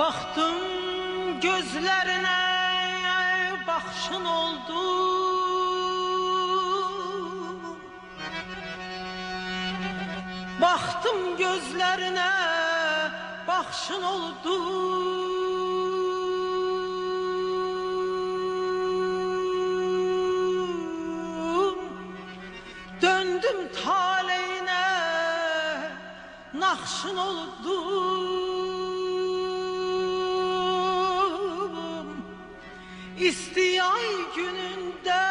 Baktım gözlerine, bakışın oldu. Baktım gözlerine, bakışın oldu. Döndüm taleyine, nakşın oldum. İstiyay gününde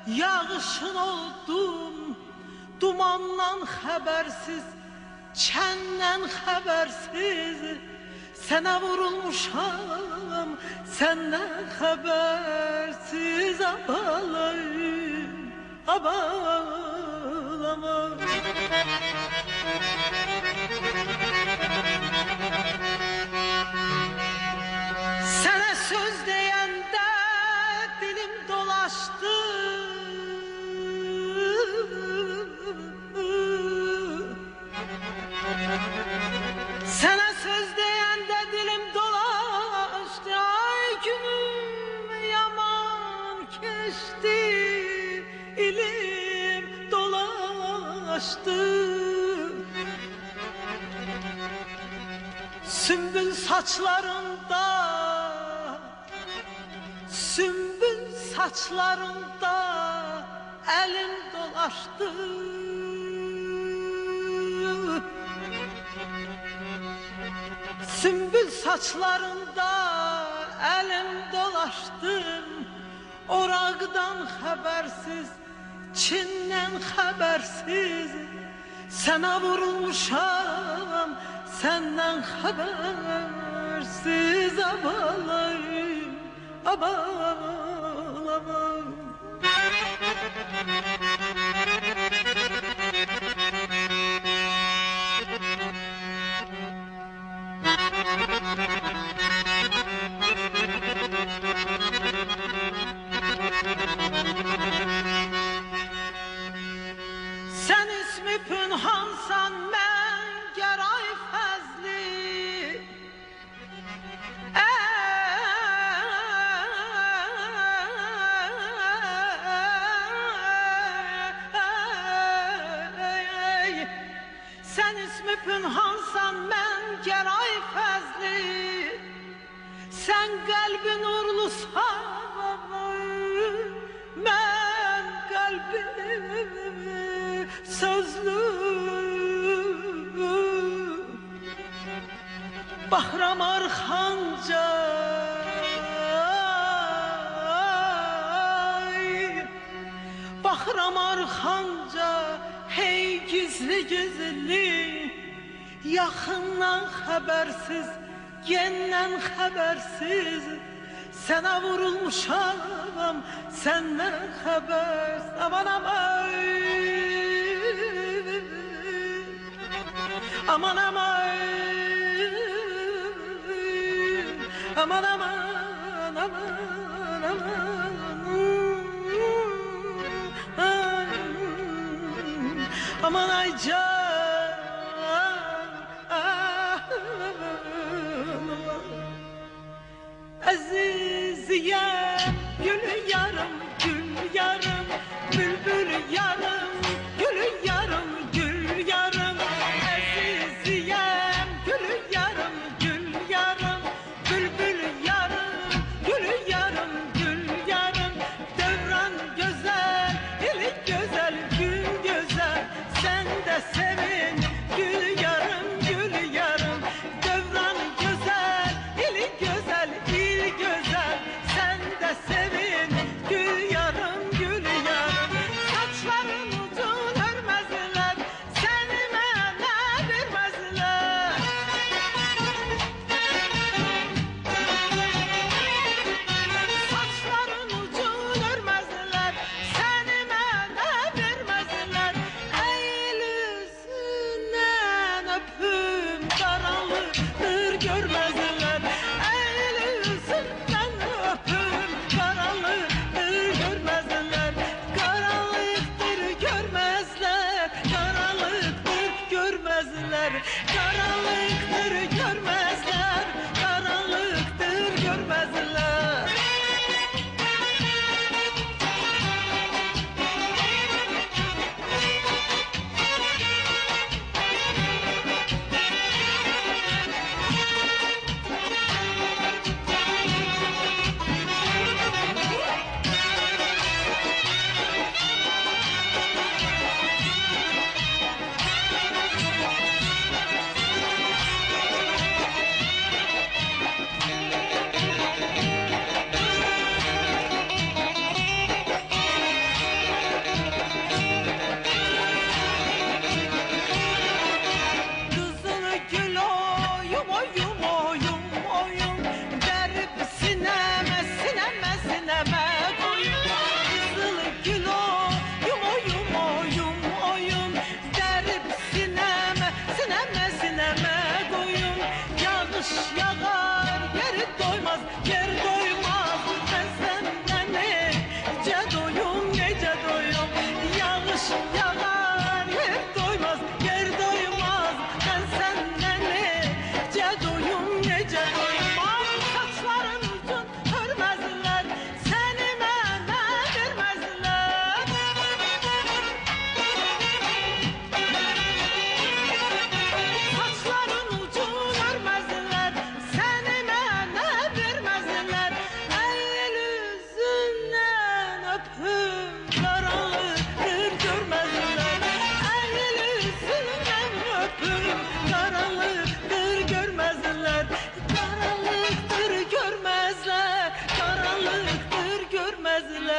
yağışın oldum. Dumandan habersiz, çenden habersiz, sana vurulmuşam, senden habersiz. Abalayım, abalama. Sana söz deyende dilim dolaştı. Sana söz deyende dilim dolaştı. Ay günüm yaman geçti, ilim dolaştı. Sümbül saçlarında, sümbül saçlarında elim dolaştı. Sümbül saçlarında elim dolaştım. Oraqdan habersiz, Çindən habersiz, sana vurulmuşam, senden habersiz. Abalayım, abalayım. Sen ismi pünhansan, mən gəray fəzli. Sen ismi pünhansan, mən gəray fəzli. Sen kalbin nurlusan, mən kalbim sözlü. Bahram arxanca, Bahram arxanca, hey gizli gizli, yaxından habersiz, yenden habersiz, sana vurulmuşam, senden habersiz. Aman aman, aman aman, aman aman, aman aman, aman ay can. Aziziyem, gül yarım, gül yarım, bülbül yarım, gül yarım, gül yarım. Aziziyem, gül yarım, gül yarım, bülbül yarım, gül yarım, gül yarım. Devran güzel, eli güzel, gül güzel, sen de sevin, gül yarım, gül yarım. Devran güzel, eli güzel, güzel, sen de sevin, gül yarım, gül yarım.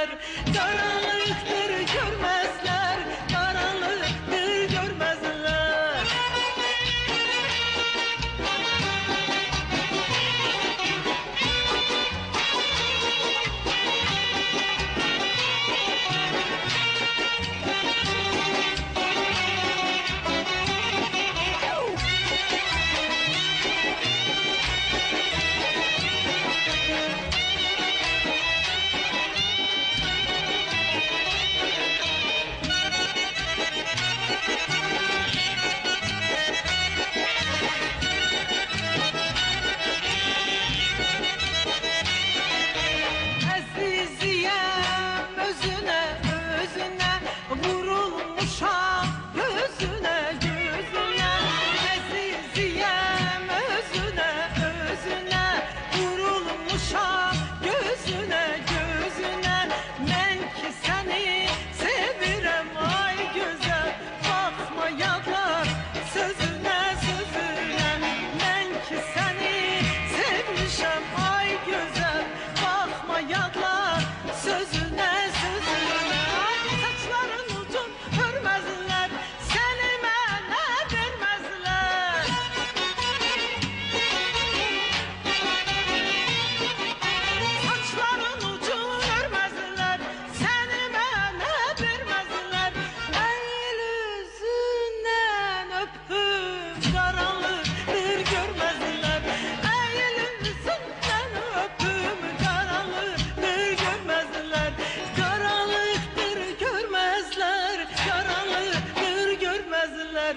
görmezler. Karanlıktır görmezler, karanlıktır görmezler. Aziziyem özüne özüne vurulmuşam gözüne gözüne. Aziziyem özüne özüne vurulmuşam gözüne gözüne. Men ki seni sevirem ay güzel, bakma yadlar sözüne sözüne. Men ki seni sevmişem ay güzel, bakma yadlar sözüne sözüne. Saçların uzun hörmezler, seni mənə vermezler. Saçların uzun hörmezler, seni mənə vermezler. Əyil üzündən öpüm, karanlıktır görmezler. Əyil üzündən öpüm, karanlıktır görmezler. Karanlıktır görmezler, karanlıktır görmezler.